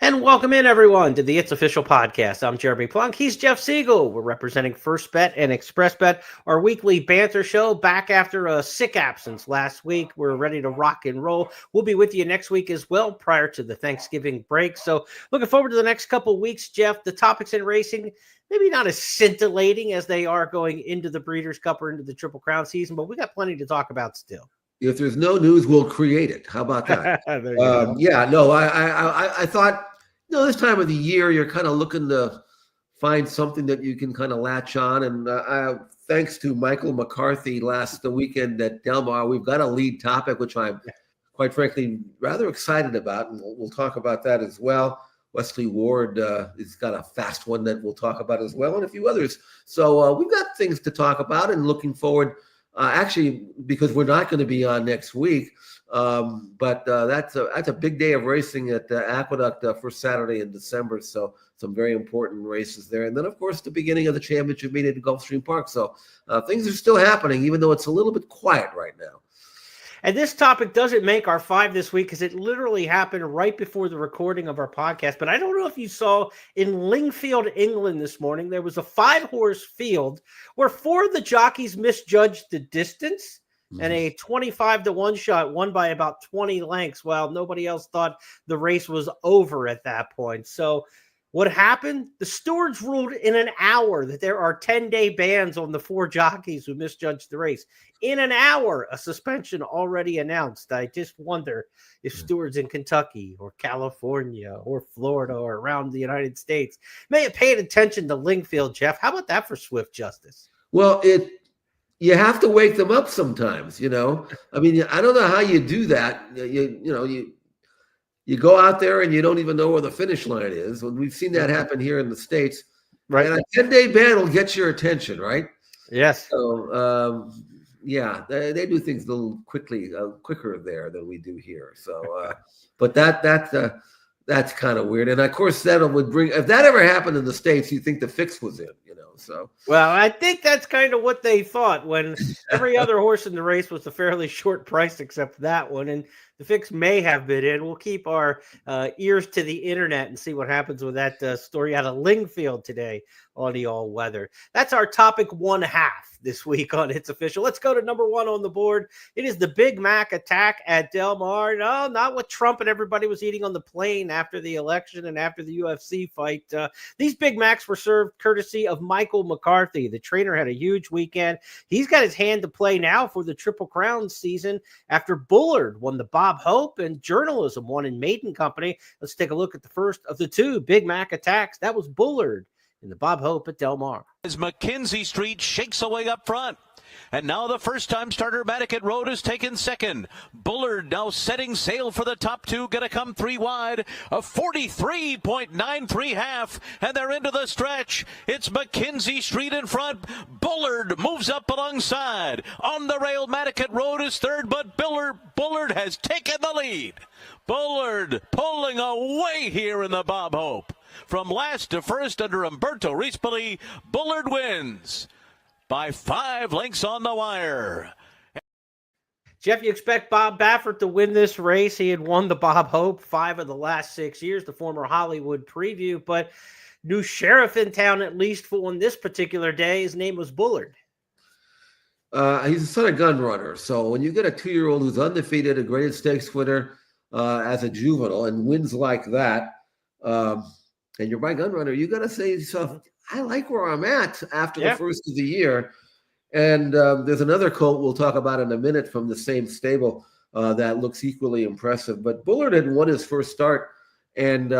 And welcome in, everyone, to the It's Official podcast. I'm Jeremy Plonk. He's Jeff Siegel. We're representing First Bet and Express Bet, our weekly banter show, back after a sick absence last week. We're ready to rock and roll. We'll be with you next week as well, prior to the Thanksgiving break. So looking forward to the next couple weeks, Jeff. The topics in racing, maybe not as scintillating as they are going into the Breeders' Cup or into the Triple Crown season, but we got plenty to talk about still. If there's no news, we'll create it. How about that? Yeah, no, I thought, this time of the year, you're kind of looking to find something that you can kind of latch on. And thanks to Michael McCarthy the weekend at Del Mar, we've got a lead topic, which I'm quite frankly rather excited about. And we'll talk about that as well. Wesley Ward has got a fast one that we'll talk about as well, and a few others. So we've got things to talk about and looking forward. Actually, because we're not going to be on next week, but that's a big day of racing at Aqueduct first Saturday in December. So some very important races there, and then of course the beginning of the championship meet at Gulfstream Park. So things are still happening, even though it's a little bit quiet right now. And this topic doesn't make our five this week because it literally happened right before the recording of our podcast. But I don't know if you saw in Lingfield, England this morning, there was a 5-horse field where 4 of the jockeys misjudged the distance and a 25-1 shot won by about 20 lengths while nobody else thought the race was over at that point. So what happened? The stewards ruled in an hour that there are 10-day bans on the 4 jockeys who misjudged the race. In an hour, a suspension already announced. I just wonder if stewards in Kentucky or California or Florida or around the United States may have paid attention to Lingfield, Jeff. How about that for swift justice? Well, you have to wake them up sometimes, I mean, I don't know how you do that. You go out there and you don't even know where the finish line is. When we've seen that happen here in the States, right? And a 10-day ban will get your attention, right? Yes. So, they do things a little quicker there than we do here. So, but that's kind of weird. And of course, that would bring, if that ever happened in the States, you think the fix was in, so. Well, I think that's kind of what they thought when every other horse in the race was a fairly short price except that one. And the fix may have been in. We'll keep our ears to the internet and see what happens with that story out of Lingfield today on the all weather. That's our topic 1/2 this week on It's Official. Let's go to number 1 on the board. It is the Big Mac attack at Del Mar. No, not what Trump and everybody was eating on the plane after the election and after the UFC fight. These Big Macs were served courtesy of Michael McCarthy. The trainer had a huge weekend. He's got his hand to play now for the Triple Crown season after Bullard won the Bob Hope and Journalism won in Maiden Company. Let's take a look at the first of the 2 Big Mac attacks. That was Bullard in the Bob Hope at Del Mar. As McKenzie Street shakes away up front. And now the first-time starter Madaket Road is taken second. Bullard now setting sail for the top 2, going to come 3 wide. A 43.93 half, and they're into the stretch. It's McKenzie Street in front. Bullard moves up alongside. On the rail, Madaket Road is third, but Bullard has taken the lead. Bullard pulling away here in the Bob Hope. From last to first under Umberto Rispoli, Bullard wins by 5 lengths on the wire. Jeff, you expect Bob Baffert to win this race. He had won the Bob Hope 5 of the last 6 years, the former Hollywood preview, but new sheriff in town, at least for on this particular day. His name was Bullard. He's a son of gun runner. So when you get a 2-year-old who's undefeated, a graded stakes winner as a juvenile and wins like that, and you're my gun runner, you got to say to yourself, I like where I'm at after the first of the year. And there's another colt we'll talk about in a minute from the same stable that looks equally impressive. But Bullard had won his first start, and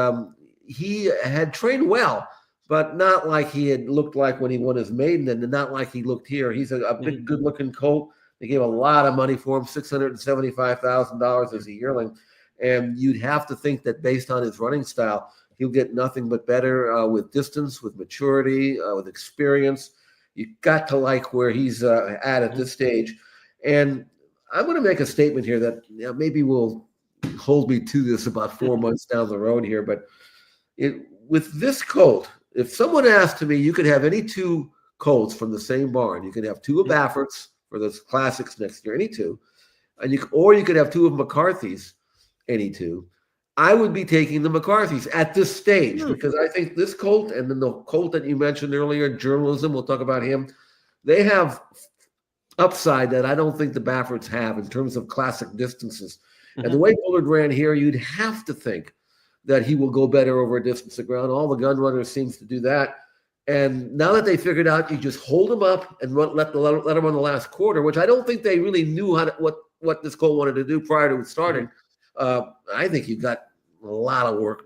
he had trained well, but not like he had looked like when he won his maiden, and not like he looked here. He's a big, good-looking colt. They gave a lot of money for him, $675,000 as a yearling. And you'd have to think that based on his running style, he'll get nothing but better with distance, with maturity, with experience. You got to like where he's at this stage. And I'm going to make a statement here that maybe will hold me to this about 4 months down the road here. But with this colt, if someone asked me, you could have any 2 colts from the same barn. You could have 2 of Baffert's for the classics next year, any 2. And you could have 2 of McCarthy's, any 2. I would be taking the McCarthys at this stage Hmm. because I think this colt and then the colt that you mentioned earlier, Journalism, we'll talk about him. They have upside that I don't think the Bafferts have in terms of classic distances. And the way Bullard ran here, you'd have to think that he will go better over a distance of ground. All the gun runners seems to do that. And now that they figured out you just hold him up and let him run the last quarter, which I don't think they really knew what this colt wanted to do prior to it starting. I think you've got a lot of work,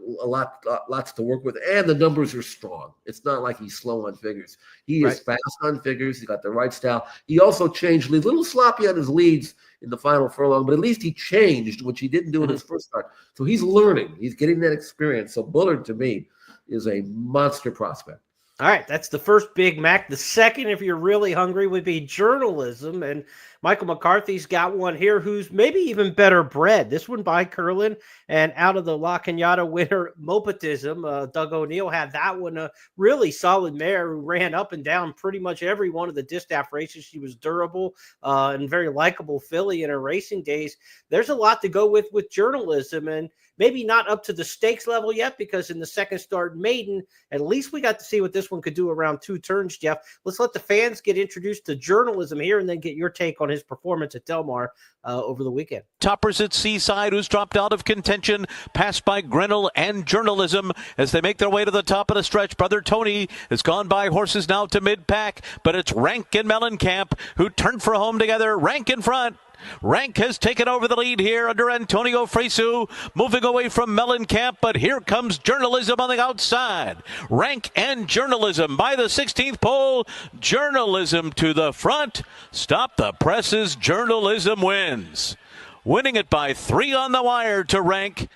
lots to work with, and the numbers are strong. It's not like he's slow on figures. He is fast on figures. He's got the right style. He also changed leads, a little sloppy on his leads in the final furlong, but at least he changed, which he didn't do in his first start. So he's learning. He's getting that experience. So Bullard, to me, is a monster prospect. All right, that's the first Big Mac. The second, if you're really hungry, would be Journalism. And Michael McCarthy's got one here who's maybe even better bred. This one by Curlin. And out of the La Cañada winner, Mopatism, Doug O'Neill had that one, a really solid mare who ran up and down pretty much every one of the distaff races. She was durable and very likable filly in her racing days. There's a lot to go with Journalism, and maybe not up to the stakes level yet, because in the second start, Maiden, at least we got to see what this one could do around 2 turns, Jeff. Let's let the fans get introduced to Journalism here and then get your take on his performance at Del Mar over the weekend. Toppers at Seaside, who's dropped out of contention, passed by Grinnell and Journalism as they make their way to the top of the stretch. Brother Tony has gone by horses now to mid-pack, but it's Rank and Mellencamp who turned for home together. Rank in front. Rank has taken over the lead here under Antonio Fresu, moving away from Mellencamp, but here comes Journalism on the outside. Rank and Journalism by the 16th pole. Journalism to the front. Stop the presses. Journalism wins. Winning it by 3 on the wire to Rank.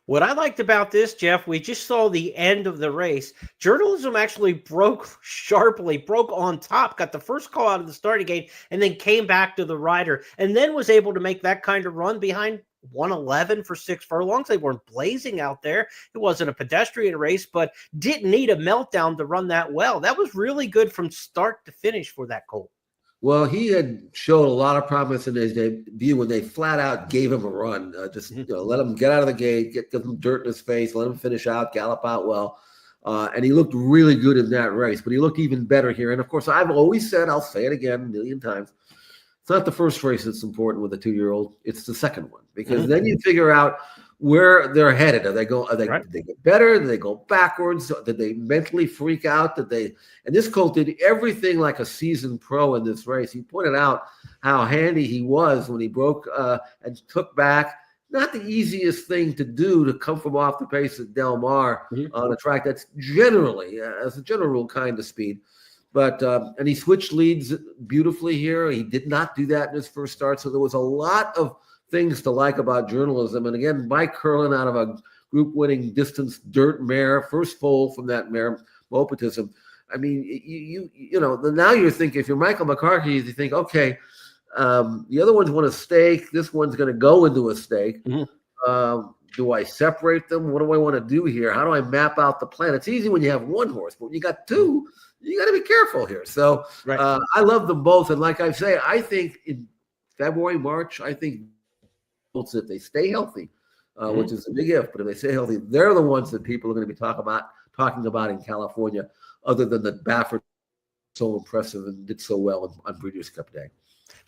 What I liked about this, Jeff, we just saw the end of the race. Journalism actually broke on top, got the first call out of the starting gate, and then came back to the rider, and then was able to make that kind of run behind 111 for 6 furlongs. They weren't blazing out there. It wasn't a pedestrian race, but didn't need a meltdown to run that well. That was really good from start to finish for that colt. Well, he had showed a lot of promise in his debut when they flat out gave him a run. Let him get out of the gate, get some dirt in his face, let him finish out, gallop out well. And he looked really good in that race, but he looked even better here. And, of course, I've always said, I'll say it again a million times, it's not the first race that's important with a 2-year-old. It's the second one, because then you figure out where they're headed. Did they get better? Did they go backwards? Did they mentally freak out? And this colt did everything like a seasoned pro in this race. He pointed out how handy he was when he broke and took back. Not the easiest thing to do, to come from off the pace at Del Mar on a track that's generally, as a general rule, kind of speed. But and he switched leads beautifully here. He did not do that in his first start. So there was a lot of things to like about Journalism. And again, Mike Curlin out of a group-winning distance dirt mare, first foal from that mare, Mopatism. I mean, you know, now you're thinking, if you're Michael McCarthy, you think, okay, the other ones want a stake. This one's going to go into a stake. Do I separate them? What do I want to do here? How do I map out the plan? It's easy when you have one horse, but when you got 2, you got to be careful here. So I love them both. And like I say, I think in February, March, I think if they stay healthy, which is a big if, but if they stay healthy, they're the ones that people are going to be talking about in California, other than the Baffert so impressive and did so well on Breeders' Cup Day.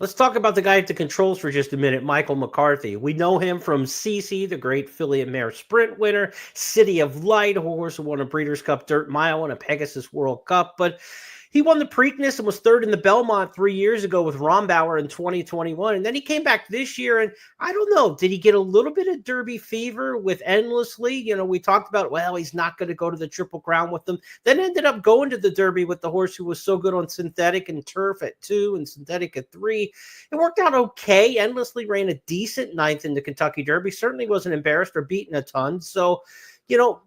Let's talk about the guy at the controls for just a minute, Michael McCarthy. We know him from CC, the great filly and mare sprint winner, City of Light, a horse who won a Breeders' Cup Dirt Mile and a Pegasus World Cup, but he won the Preakness and was third in the Belmont 3 years ago with Rombauer in 2021. And then he came back this year, and I don't know, did he get a little bit of Derby fever with Endlessly? You know, we talked about, well, he's not going to go to the Triple Crown with them. Then ended up going to the Derby with the horse who was so good on synthetic and turf at 2 and synthetic at 3. It worked out okay. Endlessly ran a decent 9th in the Kentucky Derby. Certainly wasn't embarrassed or beaten a ton. So,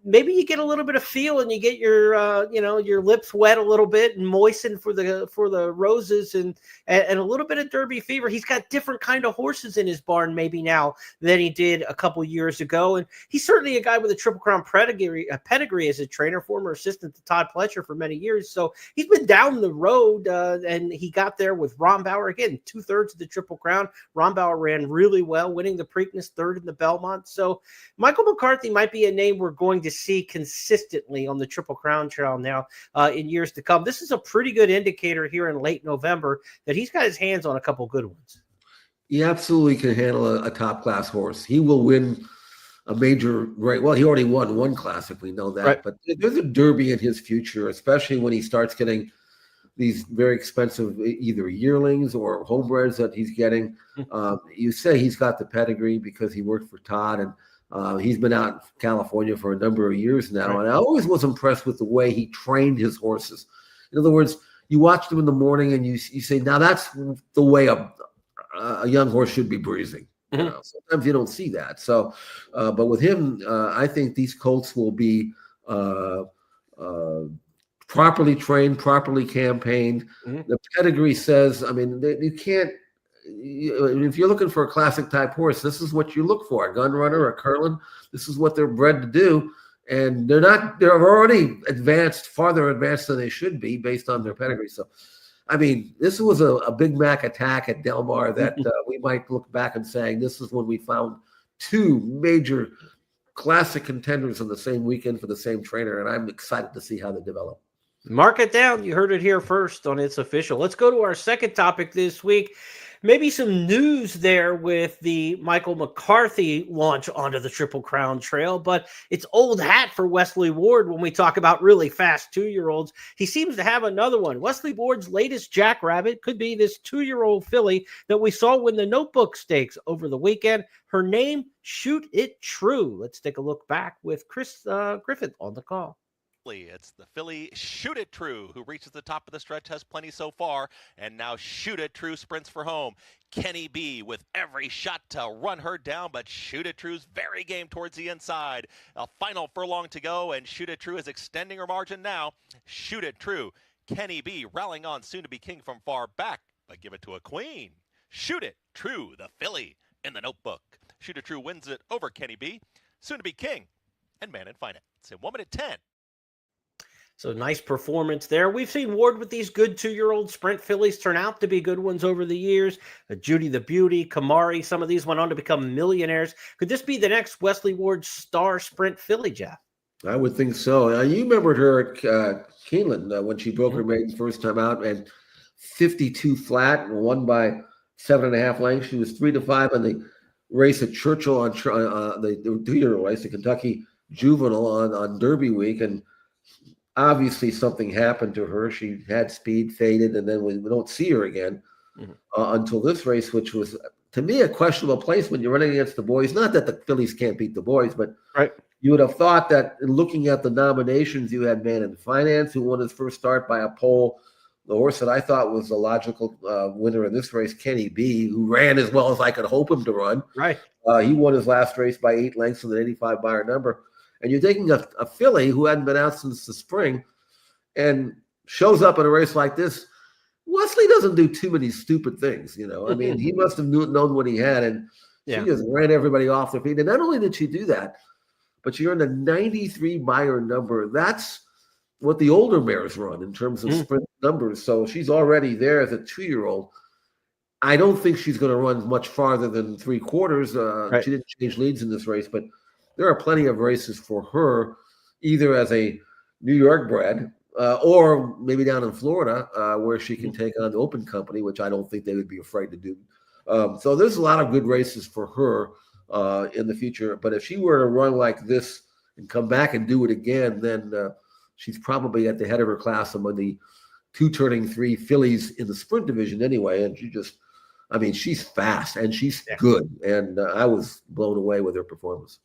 maybe you get a little bit of feel and you get your lips wet a little bit and moistened for the roses and a little bit of Derby fever. He's got different kind of horses in his barn maybe now than he did a couple years ago. And he's certainly a guy with a Triple Crown pedigree as a trainer, former assistant to Todd Pletcher for many years. So he's been down the road and he got there with Rombauer. Again, 2/3 of the Triple Crown. Rombauer ran really well, winning the Preakness, third in the Belmont. So Michael McCarthy might be a name we're going to see consistently on the Triple Crown Trail now in years to come. This is a pretty good indicator here in late November that he's got his hands on a couple good ones. He absolutely can handle a top-class horse. He will win a major race. Well, he already won one classic. We know that. Right. But there's a Derby in his future, especially when he starts getting these very expensive either yearlings or homebreds that he's getting. You say he's got the pedigree because he worked for Todd, and he's been out in California for a number of years now. Right. And I always was impressed with the way he trained his horses. In other words, you watch them in the morning and you say, now that's the way a young horse should be breezing. Sometimes you don't see that. So, but with him, I think these colts will be properly trained, properly campaigned. The pedigree says, I mean, you can't. If you're looking for a classic type horse, this is what you look for: a gun runner, a curlin. This is what they're bred to do, and they're already farther advanced than they should be based on their pedigree. So, I mean, this was a Big Mac attack at Del Mar that we might look back and saying this is when we found two major classic contenders on the same weekend for the same trainer, and I'm excited to see how they develop. Mark it down. You heard it here first on It's Official. Let's go to our second topic this week. Maybe some news there with the Michael McCarthy launch onto the Triple Crown Trail, but it's old hat for Wesley Ward when we talk about really fast 2-year-olds. He seems to have another one. Wesley Ward's latest jackrabbit could be this 2-year-old filly that we saw win the Notebook Stakes over the weekend. Her name, Shoot It True. Let's take a look back with Chris Griffith on the call. It's the filly Shoot It True, who reaches the top of the stretch, has plenty so far, and now Shoot It True sprints for home. Kenny B with every shot to run her down, but Shoot It True's very game towards the inside. A final furlong to go, and Shoot It True is extending her margin now. Shoot It True. Kenny B rallying on, soon to be king from far back, but give it to a queen. Shoot It True, the filly in the Notebook. Shoot It True wins it over Kenny B, soon to be king, and Man and Finance in 1:10. So nice performance there. We've seen Ward with these good 2-year-old sprint fillies turn out to be good ones over the years. Judy the Beauty, Kamari, some of these went on to become millionaires. Could this be the next Wesley Ward star sprint filly, Jeff? I would think so. You remembered her at Keeneland when she broke her maiden first time out and 52 flat and won by 7.5 lengths. She was 3-5 in the race at Churchill on the 2-year-old race, the Kentucky Juvenile on Derby week, and obviously something happened to her. She had speed, faded, and then we don't see her again until this race, which was, to me, a questionable placement. You're running against the boys. Not that the fillies can't beat the boys, but you would have thought that in looking at the nominations, you had Man in Finance, who won his first start by a pole. The horse that I thought was the logical winner in this race, Kenny B, who ran as well as I could hope him to run. He won his last race by 8 lengths with an 85 Beyer number. And you're taking a filly who hadn't been out since the spring and shows up in a race like this. Wesley doesn't do too many stupid things, I mean, he must have known what he had, and she just ran everybody off their feet. And not only did she do that, but she earned a 93 Beyer number. That's what the older mares run in terms of sprint numbers. So she's already there as a 2-year-old. I don't think she's going to run much farther than 3/4. She didn't change leads in this race, but there are plenty of races for her, either as a New York bred or maybe down in Florida where she can take on the Open Company, which I don't think they would be afraid to do. So there's a lot of good races for her in the future. But if she were to run like this and come back and do it again, then she's probably at the head of her class among the 2 turning 3 fillies in the sprint division anyway. And she's fast and she's good. And I was blown away with her performance.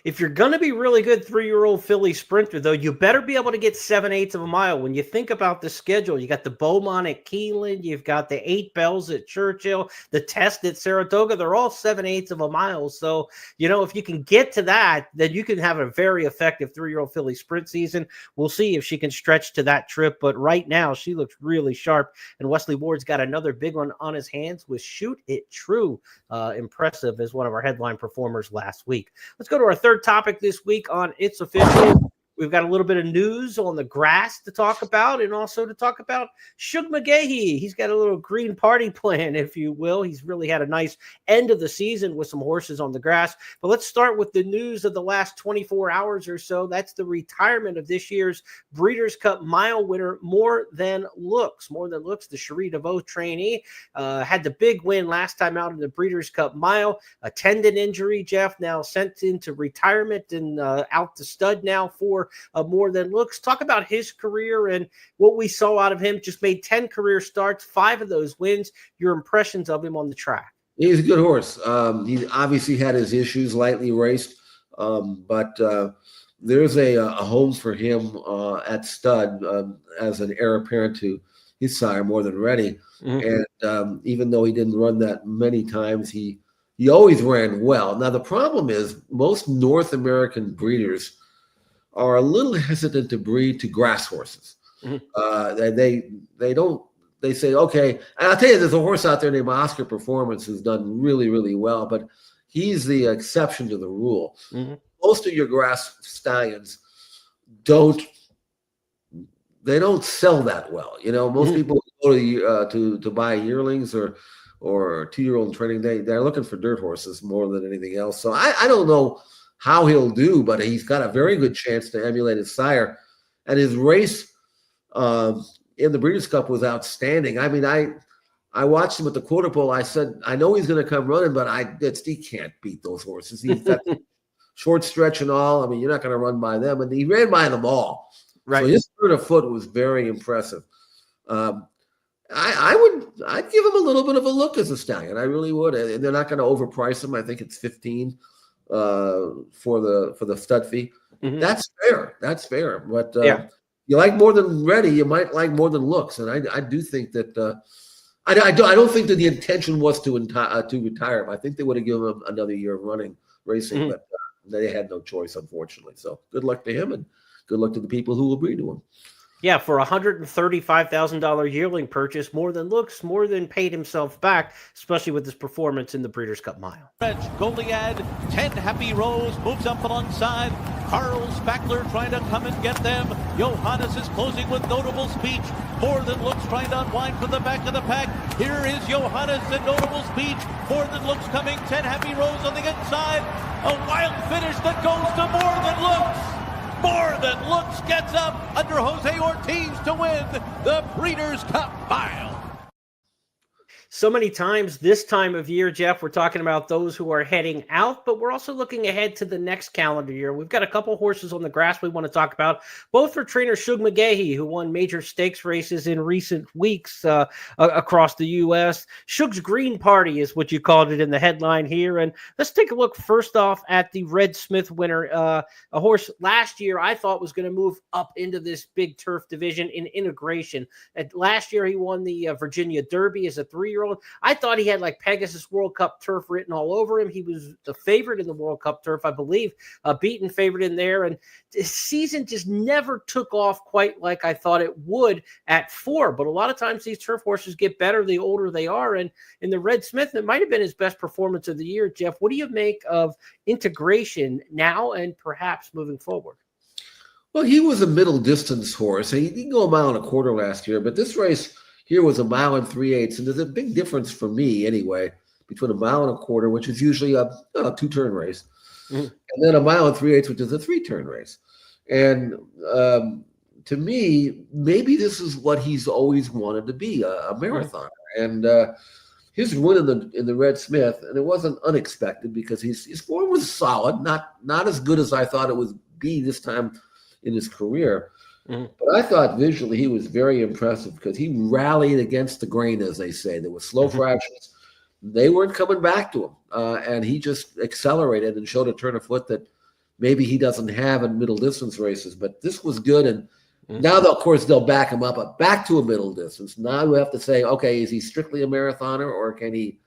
If you're going to be really good 3-year-old filly sprinter, though, you better be able to get 7/8 of a mile. When you think about the schedule, you got the Beaumont at Keeneland, you've got the 8 Bells at Churchill, the Test at Saratoga. They're all 7/8 of a mile. So, if you can get to that, then you can have a very effective 3-year-old filly sprint season. We'll see if she can stretch to that trip. But right now, she looks really sharp. And Wesley Ward's got another big one on his hands with Shoot It True. Impressive as one of our headline performers last week. Let's go to our third topic this week on It's Official. We've got a little bit of news on the grass to talk about, and also to talk about Shug McGahee. He's got a little green party plan, if you will. He's really had a nice end of the season with some horses on the grass. But let's start with the news of the last 24 hours or so. That's the retirement of this year's Breeders' Cup Mile winner, More Than Looks. More Than Looks, the Cherie DeVoe trainee, had the big win last time out in the Breeders' Cup Mile. A tendon injury, Jeff, now sent into retirement and out the stud now for More Than Looks. Talk about his career and what we saw out of him. Just made 10 career starts, 5 of those wins. Your impressions of him on the track. He's a good horse. He obviously had his issues, lightly raced, but there's a home for him at stud as an heir apparent to his sire, More Than Ready. Mm-hmm. And even though he didn't run that many times, he always ran well. Now, the problem is most North American breeders are a little hesitant to breed to grass horses. Mm-hmm. They say, okay, and I'll tell you, there's a horse out there named Oscar Performance who's done really, really well, but he's the exception to the rule. Mm-hmm. Most of your grass stallions don't sell that well. Most people go to buy yearlings or 2-year-old training. They're looking for dirt horses more than anything else. So I don't know how he'll do, but he's got a very good chance to emulate his sire. And his race in the Breeders' Cup was outstanding. I mean, I watched him at the quarter pole. I said, I know he's going to come running, but he can't beat those horses. He's got short stretch and all. I mean, you're not going to run by them. And he ran by them all. Right. So his turn of foot was very impressive. I'd give him a little bit of a look as a stallion. I really would. And they're not going to overprice him. I think it's 15 for the stud fee. Mm-hmm. That's fair. But you like More Than Ready, you might like More Than Looks. And I do think that I don't think that the intention was to retire him. I think they would have given him another year of running racing, mm-hmm. but they had no choice, unfortunately. So good luck to him, and good luck to the people who will breed to him. Yeah, for a $135,000 yearling purchase, More Than Looks, more than paid himself back, especially with his performance in the Breeders' Cup Mile. Goliad, 10 Happy Rose moves up alongside. Carl Spackler trying to come and get them. Johannes is closing with Notable Speech. More Than Looks trying to unwind from the back of the pack. Here is Johannes and Notable Speech. More Than Looks coming, 10 Happy Rose on the inside. A wild finish that goes to More Than Looks. More Than Looks gets up under Jose Ortiz to win the Breeders' Cup Mile. So many times this time of year, Jeff, we're talking about those who are heading out, but we're also looking ahead to the next calendar year. We've got a couple horses on the grass we want to talk about, both for trainer Shug McGahee, who won major stakes races in recent weeks across the U.S. Shug's Green Party is what you called it in the headline here. And let's take a look first off at the Red Smith winner, a horse last year I thought was going to move up into this big turf division in Integration. Last year he won the Virginia Derby as a 3-year-old. I thought he had like Pegasus World Cup turf written all over him. He was the favorite in the World Cup turf, I believe, beaten favorite in there. And his season just never took off quite like I thought it would at 4. But a lot of times these turf horses get better the older they are. And in the Red Smith, it might have been his best performance of the year. Jeff, what do you make of Integration now and perhaps moving forward? Well, he was a middle distance horse. He didn't go a mile and a quarter last year, but this race here was a mile and 3/8, and there's a big difference for me anyway between a mile and a quarter, which is usually a 2-turn race, mm-hmm. and then a mile and 3/8, which is a 3-turn race. And to me, maybe this is what he's always wanted to be, a marathoner. And his win in the Red Smith, and it wasn't unexpected because his form was solid, not as good as I thought it would be this time in his career. Mm-hmm. But I thought visually he was very impressive because he rallied against the grain, as they say. There were slow mm-hmm. fractions. They weren't coming back to him. And he just accelerated and showed a turn of foot that maybe he doesn't have in middle distance races. But this was good, and now, of course, they'll back him up back to a middle distance. Now we have to say, okay, is he strictly a marathoner, or can he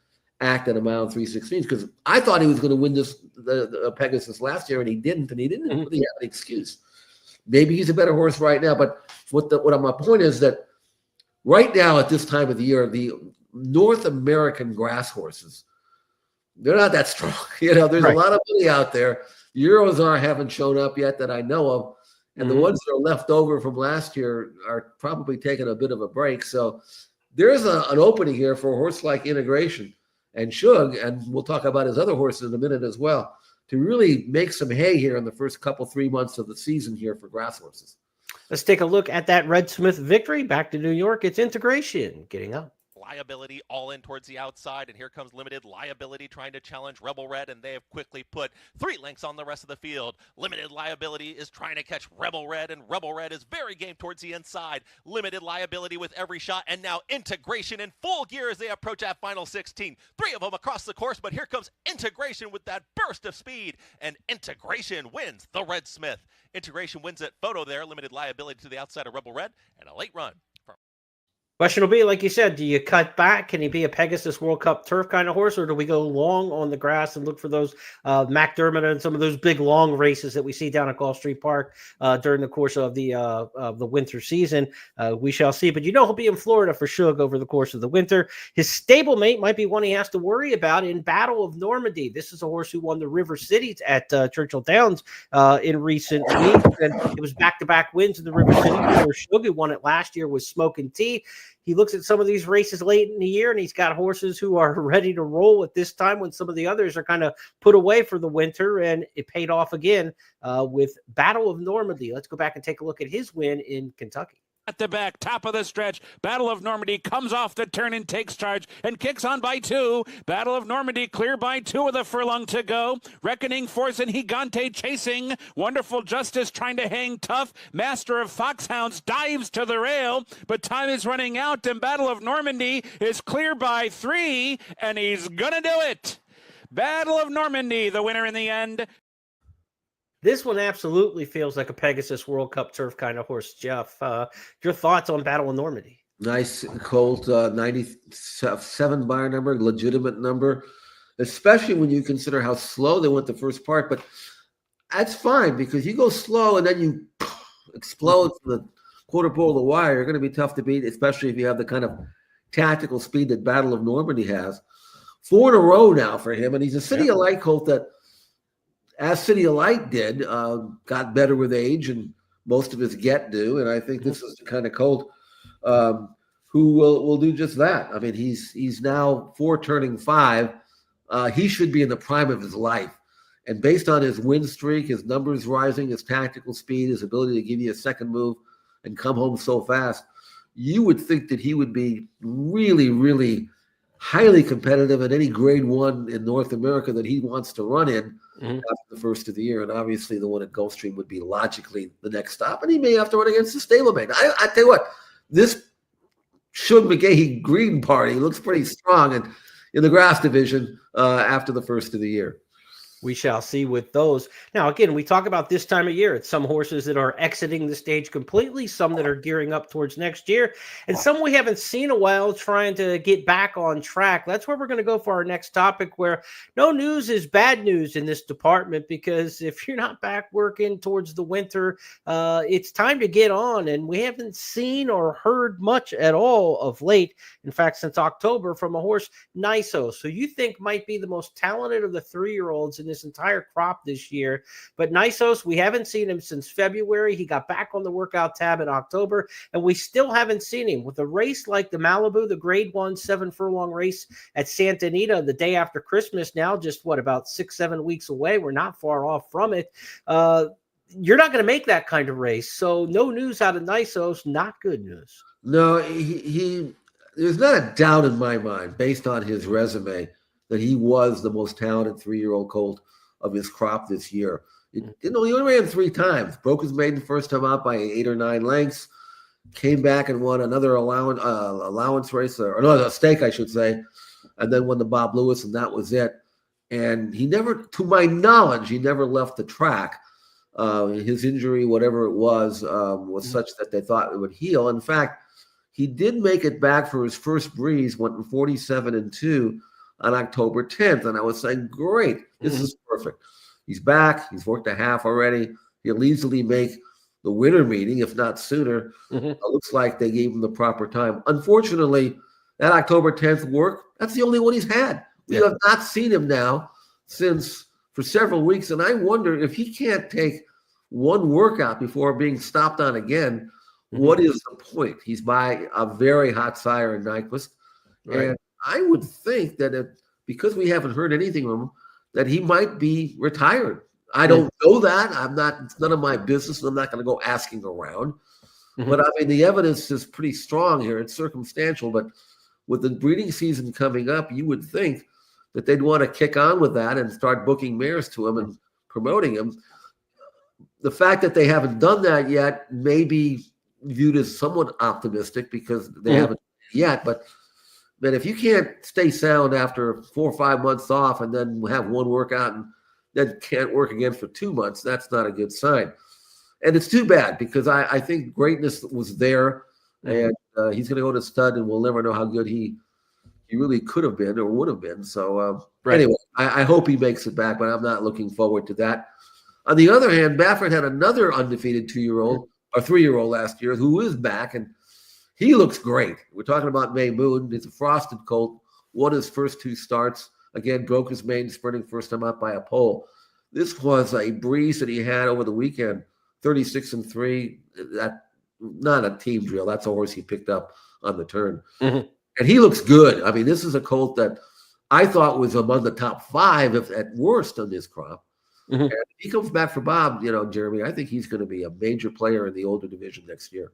act at a mile and 3/16? Because I thought he was going to win the Pegasus last year, and he didn't really have an excuse. Maybe he's a better horse right now. But my point is that right now at this time of the year, the North American grass horses, they're not that strong. There's a lot of money out there. Euros haven't shown up yet that I know of. And the ones that are left over from last year are probably taking a bit of a break. So there's an opening here for a horse like Integration and Shug, and we'll talk about his other horses in a minute as well, to really make some hay here in the first 3 months of the season here for grass horses. Let's take a look at that Red Smith victory. Back to New York. It's Integration getting up. Liability all in towards the outside, and here comes Limited Liability trying to challenge Rebel Red, and they have quickly put 3 lengths on the rest of the field. Limited Liability is trying to catch Rebel Red, and Rebel Red is very game towards the inside. Limited Liability with every shot, and now Integration in full gear as they approach that final 16. 3 of them across the course, but here comes Integration with that burst of speed, and Integration wins the Red Smith. Integration wins that photo there. Limited Liability to the outside of Rebel Red, and a late run. Question will be, like you said, do you cut back? Can he be a Pegasus World Cup turf kind of horse, or do we go long on the grass and look for those McDermott and some of those big long races that we see down at Gulfstream Park during the course of the winter season? We shall see. But he'll be in Florida for Shug over the course of the winter. His stablemate might be one he has to worry about in Battle of Normandy. This is a horse who won the River Cities at Churchill Downs in recent weeks, and it was back-to-back wins in the River Cities for Shug, who won it last year with Smoke and Tea. He looks at some of these races late in the year, and he's got horses who are ready to roll at this time when some of the others are kind of put away for the winter, and it paid off again with Battle of Normandy. Let's go back and take a look at his win in Kentucky. At the back, top of the stretch, Battle of Normandy comes off the turn and takes charge and kicks on by 2. Battle of Normandy clear by 2 with a furlong to go. Reckoning Force and Gigante chasing. Wonderful Justice trying to hang tough. Master of Foxhounds dives to the rail, but time is running out, and Battle of Normandy is clear by 3, and he's gonna do it. Battle of Normandy, the winner in the end. This one absolutely feels like a Pegasus World Cup turf kind of horse, Jeff. Your thoughts on Battle of Normandy? Nice colt, 97 buyer number, legitimate number, especially when you consider how slow they went the first part. But that's fine, because you go slow and then you explode from the quarter pole of the wire. You're going to be tough to beat, especially if you have the kind of tactical speed that Battle of Normandy has. 4 in a row now for him, and he's a City of Light colt that, as City of Light did, got better with age, and most of his get do. And I think this is the kind of colt who will do just that. I mean, he's now 4 turning 5. He should be in the prime of his life. And based on his win streak, his numbers rising, his tactical speed, his ability to give you a second move and come home so fast, you would think that he would be really, really highly competitive at any grade 1 in North America that he wants to run in after the first of the year. And obviously the one at Gulfstream would be logically the next stop, and he may have to run against the stablemate. I tell you what, this Shug McGahee Green Party looks pretty strong in the grass division after the first of the year. We shall see with those. Now, again, we talk about this time of year. It's some horses that are exiting the stage completely, some that are gearing up towards next year, and some we haven't seen a while trying to get back on track. That's where we're going to go for our next topic, where no news is bad news in this department, because if you're not back working towards the winter, it's time to get on, and we haven't seen or heard much at all of late. In fact, since October, from a horse, Nysos, who you think might be the most talented of the 3-year-olds in this entire crop this year. But Nysos, we haven't seen him since February. He got back on the workout tab in October, and we still haven't seen him. With a race like the Malibu, the grade 1 7-furlong race at Santa Anita the day after Christmas, now just about 6-7 weeks away. We're not far off from it. You're not going to make that kind of race. So no news out of Nysos, not good news. No, he there's not a doubt in my mind, based on his resume, that he was the most talented 3-year-old colt of his crop this year. He only ran 3 times. Broke his maiden first time out by 8 or 9 lengths. Came back and won another allowance race, or no, a stake, I should say, and then won the Bob Lewis, and that was it. And he never, to my knowledge, he never left the track. His injury, whatever it was such that they thought it would heal. In fact, he did make it back for his first breeze, went in 47-2 on October 10th. And I was saying, great, this is perfect. He's back. He's worked a half already. He'll easily make the winter meeting, if not sooner. It looks like they gave him the proper time. Unfortunately, that October 10th work, that's the only one he's had. We have not seen him now for several weeks. And I wonder if he can't take one workout before being stopped on again, what is the point? He's by a very hot sire in Nyquist. And I would think that because we haven't heard anything from him, that he might be retired. I don't know that. It's none of my business. I'm not going to go asking around. But I mean, the evidence is pretty strong here. It's circumstantial, but with the breeding season coming up, you would think that they'd want to kick on with that and start booking mares to him and promoting him. The fact that they haven't done that yet may be viewed as somewhat optimistic because they haven't yet. But if you can't stay sound after 4 or 5 months off and then have one workout and then can't work again for 2 months, that's not a good sign. And it's too bad because I think greatness was there, and he's going to go to stud, and we'll never know how good he really could have been or would have been. So anyway, I hope he makes it back, but I'm not looking forward to that. On the other hand, Baffert had another undefeated 2-year-old or 3-year-old last year who is back, and he looks great. We're talking about May Moon. It's a frosted colt. Won his first 2 starts. Again, broke his main sprinting first time out by a pole. This was a breeze that he had over the weekend, 36-3. That not a team drill. That's a horse he picked up on the turn. And he looks good. I mean, this is a colt that I thought was among the top 5, if at worst, on this crop. And if he comes back for Bob, Jeremy, I think he's going to be a major player in the older division next year.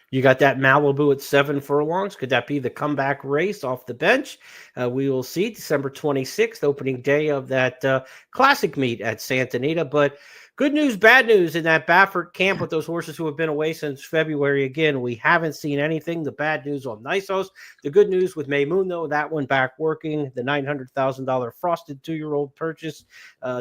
You got that Malibu at 7 furlongs. Could that be the comeback race off the bench? We will see December 26th, opening day of that classic meet at Santa Anita. But good news, bad news in that Baffert camp with those horses who have been away since February. Again, we haven't seen anything. The bad news on Nysos. The good news with May Moon, though, that one back working. The $900,000 frosted 2-year-old purchase,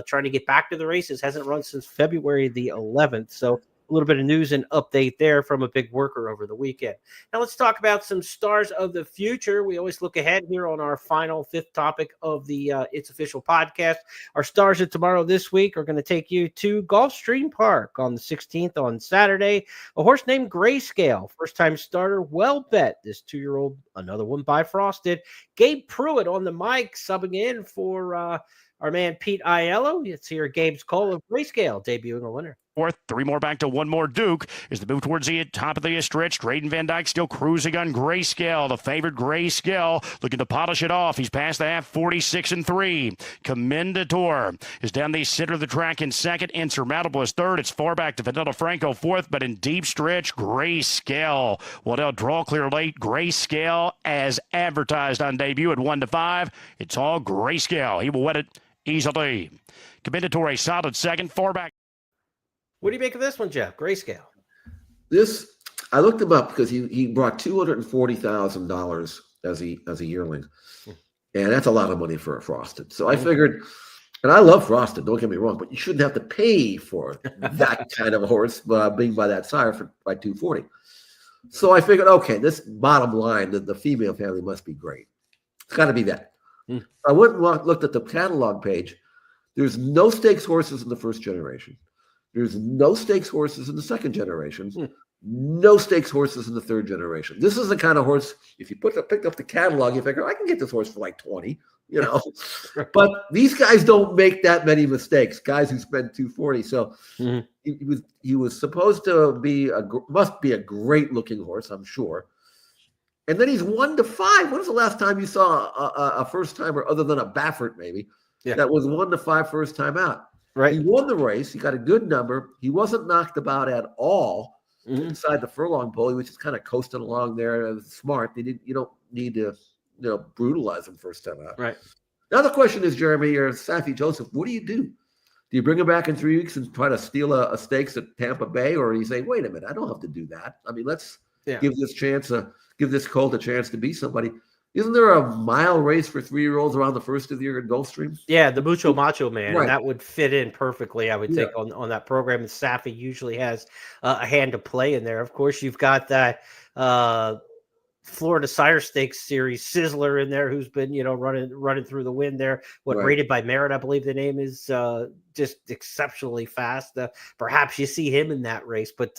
trying to get back to the races. Hasn't run since February the 11th. So a little bit of news and update there from a big worker over the weekend. Now let's talk about some stars of the future. We always look ahead here on our final 5th topic of the It's Official podcast. Our stars of tomorrow this week are going to take you to Gulfstream Park on the 16th on Saturday. A horse named Grayscale, first-time starter, well bet. This 2-year-old, another one by Frosted. Gabe Pruitt on the mic, subbing in for our man Pete Aiello. Let's hear Gabe's call of Grayscale, debuting a winner. 4th, 3 more back to 1 more. Duke is the move towards the top of the stretch. Drayden Van Dyke still cruising on Grayscale. The favorite Grayscale looking to polish it off. He's past the half, 46-3. Commendator is down the center of the track in 2nd. Insurmountable is 3rd. It's 4 back to Vanilla Franco 4th, but in deep stretch, Grayscale. Waddell draw clear late. Grayscale as advertised on debut at 1-5. It's all Grayscale. He will win it easily. Commendatory solid 2nd, 4 back. What do you make of this one, Jeff? Grayscale. This, I looked him up because he brought $240,000 as a yearling, and that's a lot of money for a Frosted. So I figured, and I love Frosted, don't get me wrong, but you shouldn't have to pay for that kind of a horse being by that sire by $240. So I figured, okay, this bottom line, the female family must be great. It's got to be that. I went and looked at the catalog page. There's no stakes horses in the 1st generation. There's no stakes horses in the 2nd generation. No stakes horses in the 3rd generation. This is the kind of horse, if you pick up the catalog, you figure, I can get this horse for like 20, But these guys don't make that many mistakes, guys who spend $240. So he was supposed to must be a great looking horse, I'm sure. And then he's 1-5. When was the last time you saw a first timer other than a Baffert maybe that was 1-5 first time out? Right. He won the race. He got a good number. He wasn't knocked about at all inside the furlong pole, which is kind of coasting along there. Smart. You don't need to brutalize him first time out. Right. Now the question is, Jeremy or Safi Joseph, what do? Do you bring him back in 3 weeks and try to steal a stakes at Tampa Bay, or do you say, wait a minute, I don't have to do that. I mean, let's give this colt a chance to be somebody. Isn't there a mile race for 3-year-olds around the first of the year in Gulfstream? Yeah, the Mucho Macho Man, Right. and that would fit in perfectly, I would Yeah. think, on that program. And Safi usually has a hand to play in there. Of course, you've got that Florida Sire Stakes Series Sizzler in there, who's been running through the wind there. Right. Rated by Merit, I believe the name is, just exceptionally fast. Perhaps you see him in that race, but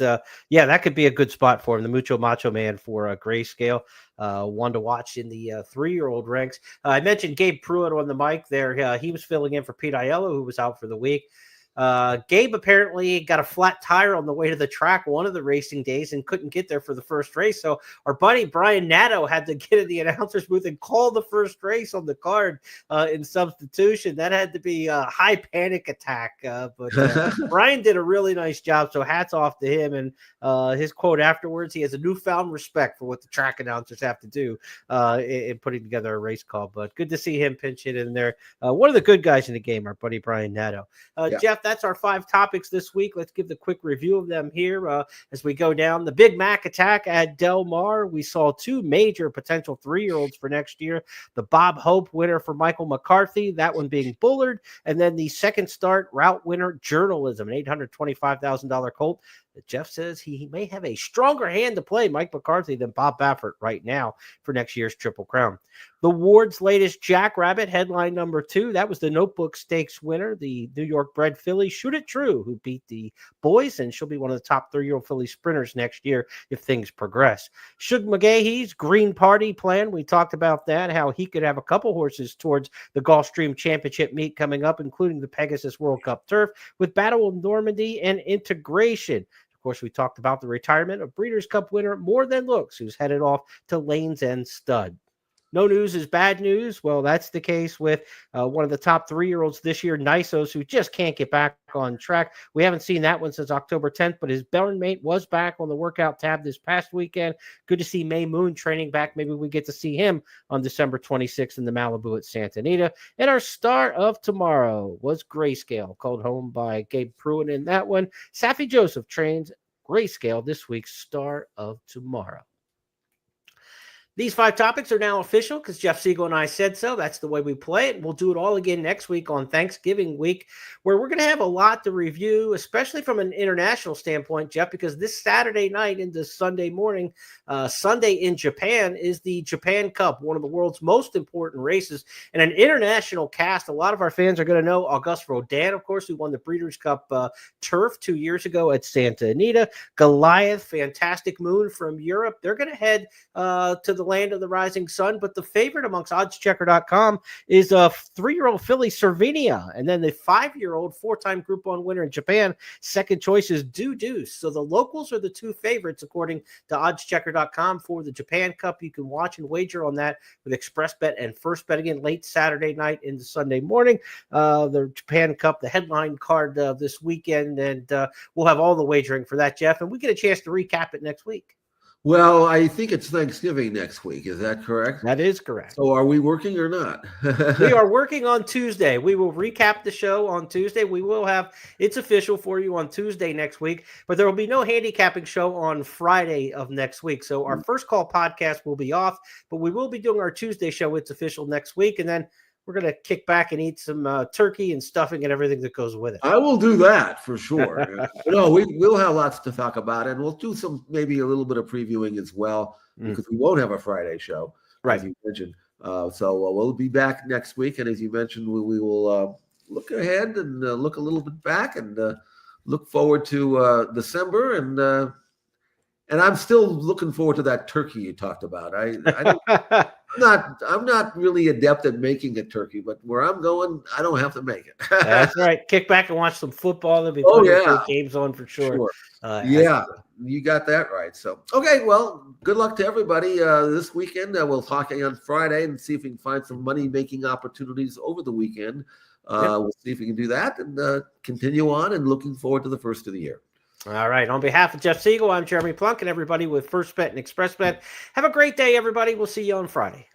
yeah, that could be a good spot for him. The Mucho Macho Man for Grayscale, one to watch in the 3-year-old ranks. I mentioned Gabe Pruitt on the mic there. He was filling in for Pete Aiello, who was out for the week. Gabe apparently got a flat tire on the way to the track one of the racing days and couldn't get there for the first race. So our buddy Brian Natto had to get in the announcer's booth and call the first race on the card in substitution. That had to be a high panic attack. But Brian did a really nice job. So hats off to him. And his quote afterwards, he has a newfound respect for what the track announcers have to do in putting together a race call. But good to see him pinch it in there. One of the good guys in the game, our buddy Brian Natto. Yeah. Jeff, that's our 5 topics this week. Let's give the quick review of them here as we go down. The Big Mac attack at Del Mar. We saw 2 major potential 3-year-olds for next year. The Bob Hope winner for Michael McCarthy, that one being Bullard. And then the second start route winner, Journalism, an $825,000 colt. Jeff says he may have a stronger hand to play Mike McCarthy than Bob Baffert right now for next year's Triple Crown. The Ward's latest Jackrabbit, headline number 2. That was the Notebook Stakes winner, the New York bred filly Shoot It True, who beat the boys, and she'll be one of the top 3-year-old filly sprinters next year if things progress. Shug McGahee's Green Party plan. We talked about that, how he could have a couple horses towards the Gulfstream Championship meet coming up, including the Pegasus World Cup Turf with Battle of Normandy and Integration. Of course, we talked about the retirement of Breeders' Cup winner More Than Looks, who's headed off to Lanes End Stud. No news is bad news. Well, that's the case with one of the top 3-year-olds this year, Nysos, who just can't get back on track. We haven't seen that one since October 10th, but his barn mate was back on the workout tab this past weekend. Good to see May Moon training back. Maybe we get to see him on December 26th in the Malibu at Santa Anita. And our star of tomorrow was Grayscale, called home by Gabe Pruitt in that one. Safi Joseph trains Grayscale, this week's star of tomorrow. These 5 topics are now official because Jeff Siegel and I said so. That's the way we play it. We'll do it all again next week on Thanksgiving week, where we're going to have a lot to review, especially from an international standpoint, Jeff, because this Saturday night into Sunday morning, Sunday in Japan, is the Japan Cup, one of the world's most important races, and an international cast. A lot of our fans are going to know Auguste Rodin, of course, who won the Breeders' Cup Turf 2 years ago at Santa Anita. Goliath, Fantastic Moon from Europe. They're going to head to the land of the rising sun, but the favorite amongst oddschecker.com is a 3-year-old filly Servinia, and then the 5-year-old 4-time Group 1 winner in Japan. Second choice is Deuce. So the locals are the 2 favorites according to oddschecker.com for the Japan Cup. You can watch and wager on that with Express Bet and First Bet again late Saturday night into Sunday morning. The Japan Cup, the headline card this weekend, and we'll have all the wagering for that, Jeff, and we get a chance to recap it next week. Well, I think it's Thanksgiving next week. Is that correct? That is correct. So are we working or not? We are working on Tuesday. We will recap the show on Tuesday. We will have it's official for you on Tuesday next week, but there will be no handicapping show on Friday of next week. So our first call podcast will be off, but we will be doing our Tuesday show. It's official next week. And then we're going to kick back and eat some turkey and stuffing and everything that goes with it. I will do that for sure. No, we'll have lots to talk about, and we'll do maybe a little bit of previewing as well, because we won't have a Friday show, right, as you mentioned. So we'll be back next week, and as you mentioned, we will look ahead and look a little bit back and look forward to December, and I'm still looking forward to that turkey you talked about. I'm not really adept at making a turkey, but where I'm going, I don't have to make it. That's right. Kick back and watch some football. There'll be games on for sure. Yeah, you got that right. So, okay, well, good luck to everybody this weekend. We'll talk on Friday and see if we can find some money-making opportunities over the weekend. We'll see if we can do that and continue on, and looking forward to the first of the year. All right. On behalf of Jeff Siegel, I'm Jeremy Plonk, and everybody with First Bet and Express Bet. Have a great day, everybody. We'll see you on Friday.